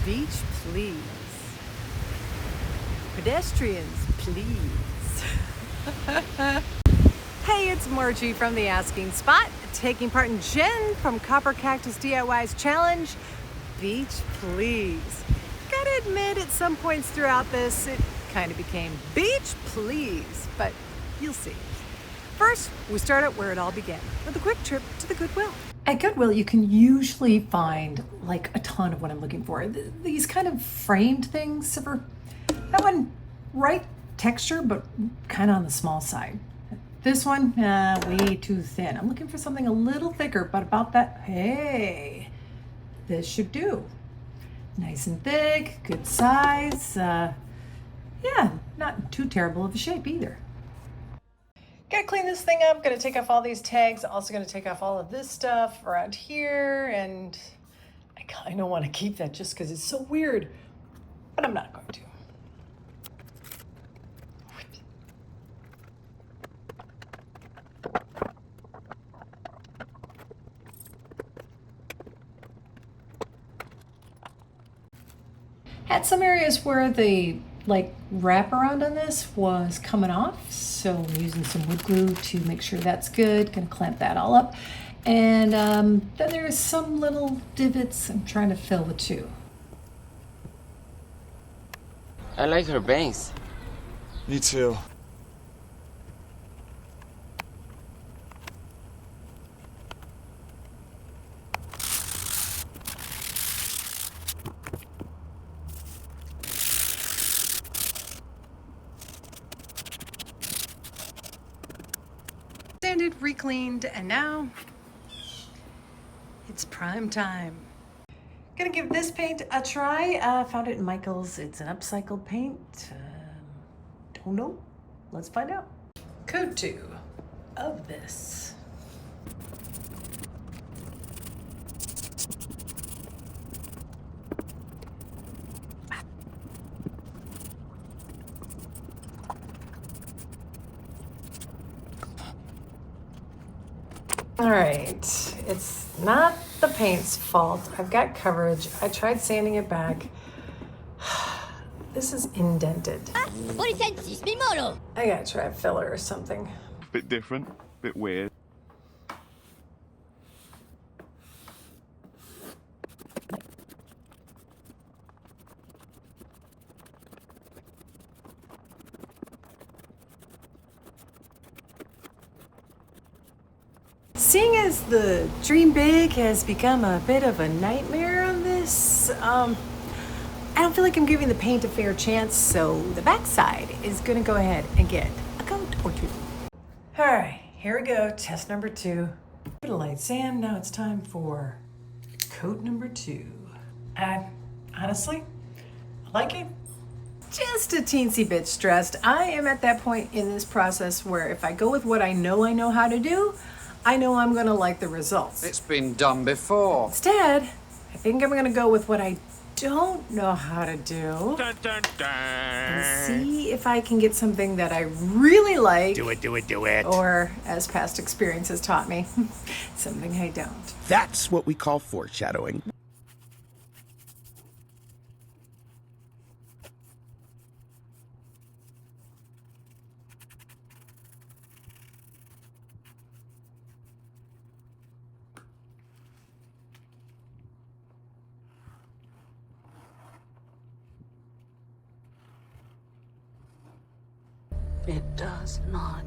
Beach, please. Pedestrians, please. Hey, it's Margie from The Asking Spot, taking part in Jen from Copper Cactus DIY's challenge, Beach, please. Gotta admit, at some points throughout this, it kind of became beach, please, but you'll see. First, we start out where it all began, with a quick trip to the Goodwill. At Goodwill, you can usually find like a ton of what I'm looking for. These kind of framed things, or that one, right texture, but kind of on the small side. This one, way too thin. I'm looking for something a little thicker, but about that, hey, this should do. Nice and thick, good size. Yeah, not too terrible of a shape either. Gotta clean this thing up, gonna take off all these tags, also gonna take off all of this stuff around here, and I kind of want to keep that just because it's so weird, but I'm not going to. Had some areas where the wraparound on this was coming off, so I'm using some wood glue to make sure that's good. Gonna clamp that all up, and then there's some little divots I'm trying to fill with too. I like her bangs. Me too. Sanded, recleaned, and now it's prime time. Gonna give this paint a try. Found it in Michael's. It's an upcycled paint. Don't know. Let's find out. Coat 2 of this. All right, it's not the paint's fault. I've got coverage. I tried sanding it back. This is indented. I gotta try a filler or something. Bit different, bit weird. Seeing as the dream big has become a bit of a nightmare on this, I don't feel like I'm giving the paint a fair chance, so the backside is gonna go ahead and get a coat or two. All right, here we go, test number 2. Bit of light sand, now it's time for coat number 2. Honestly, I like it. Just a teensy bit stressed. I am at that point in this process where if I go with what I know how to do, I know I'm gonna like the results. It's been done before. Instead, I think I'm gonna go with what I don't know how to do. Dun, dun, dun. And see if I can get something that I really like. Do it, do it, do it. Or, as past experience has taught me, something I don't. That's what we call foreshadowing. It does not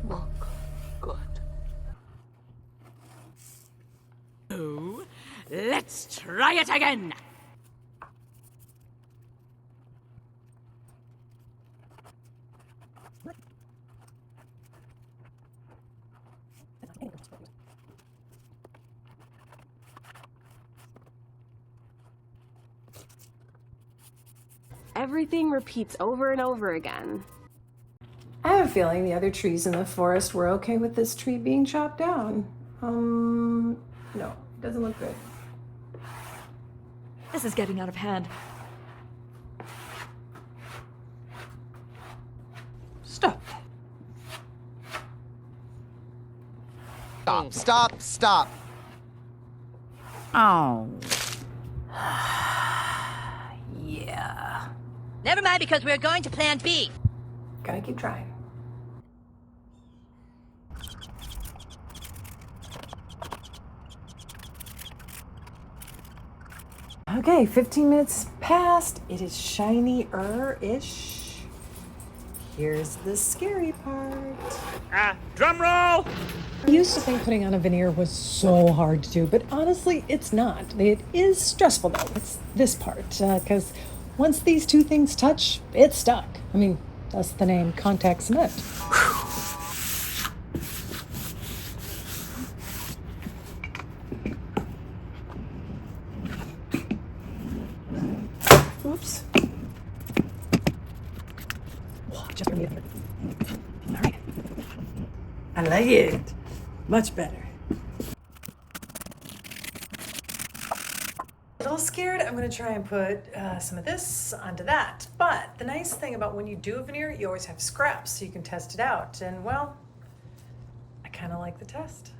look good. Oh, let's try it again. Everything repeats over and over again. I have a feeling the other trees in the forest were okay with this tree being chopped down. No, it doesn't look good. This is getting out of hand. Stop. Stop, stop, stop. Oh. Never mind, because we're going to plan B. Gotta keep trying. Okay, 15 minutes passed. It is shinier-ish. Here's the scary part. Drum roll! I used to think putting on a veneer was so hard to do, but honestly, it's not. It is stressful though. It's this part, because once these two things touch, it's stuck. I mean, that's the name, contact cement. Oops. Oh, just gonna be it. All right. I like it. Much better. A little scared. I'm gonna try and put some of this onto that. But the nice thing about when you do a veneer, you always have scraps so you can test it out. And well, I kind of like the test.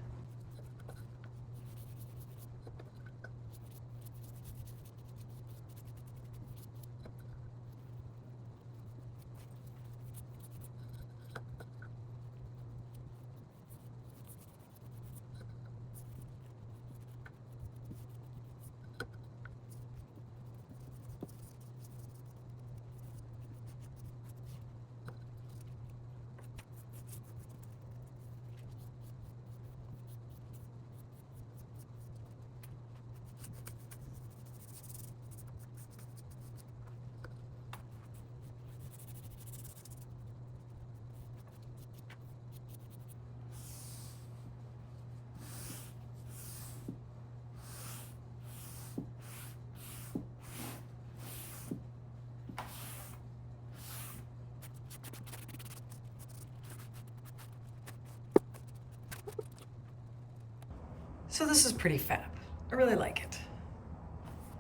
So this is pretty fab. I really like it.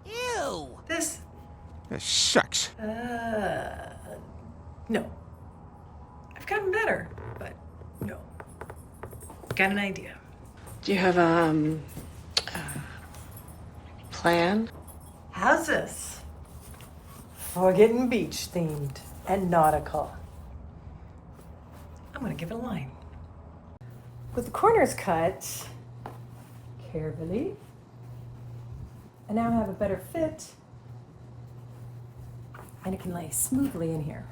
Ew! This? Shucks. No. I've gotten better, but no. Got an idea. Do you have a plan? How's this? For getting beach themed and nautical. I'm gonna give it a line. With the corners cut carefully, I now have a better fit, and it can lay smoothly in here.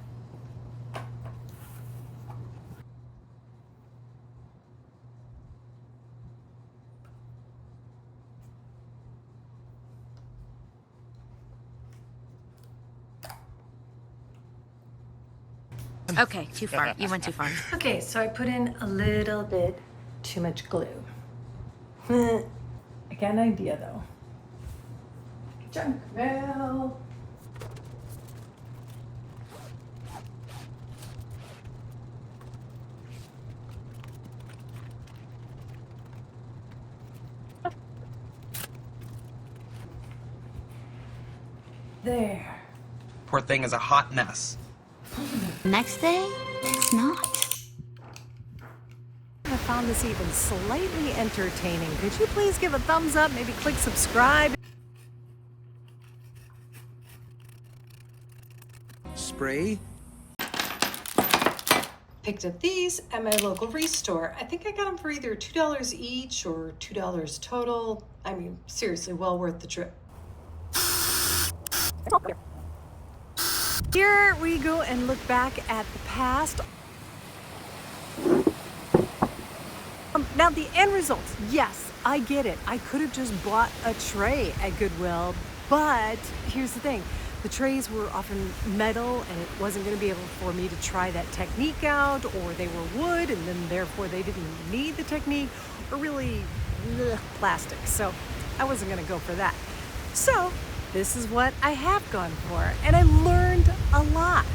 Okay, too far. You went too far. Okay, so I put in a little bit too much glue. I got an idea though. Junk mail. There. Poor thing is a hot mess. Next day, it's not. I found this even slightly entertaining. Could you please give a thumbs up, maybe click subscribe? Spray. Picked up these at my local restore. I think I got them for either $2 each or $2 total. I mean, seriously, well worth the trip. Here we go and look back at the past. Now the end results, yes, I get it. I could have just bought a tray at Goodwill, but here's the thing. The trays were often metal and it wasn't gonna be able for me to try that technique out, or they were wood and then therefore they didn't need the technique, or really plastic. So I wasn't gonna go for that. So this is what I have gone for, and I learned a lot.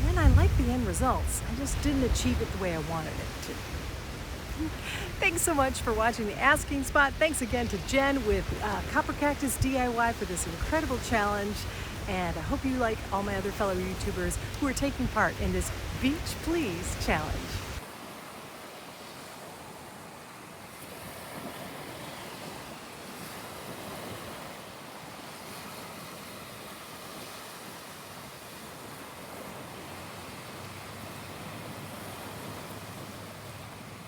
And I like the end results. I just didn't achieve it the way I wanted it to. Thanks so much for watching The Asking Spot. Thanks again to Jen with Copper Cactus DIY for this incredible challenge. And I hope you like all my other fellow YouTubers who are taking part in this Beach Please challenge.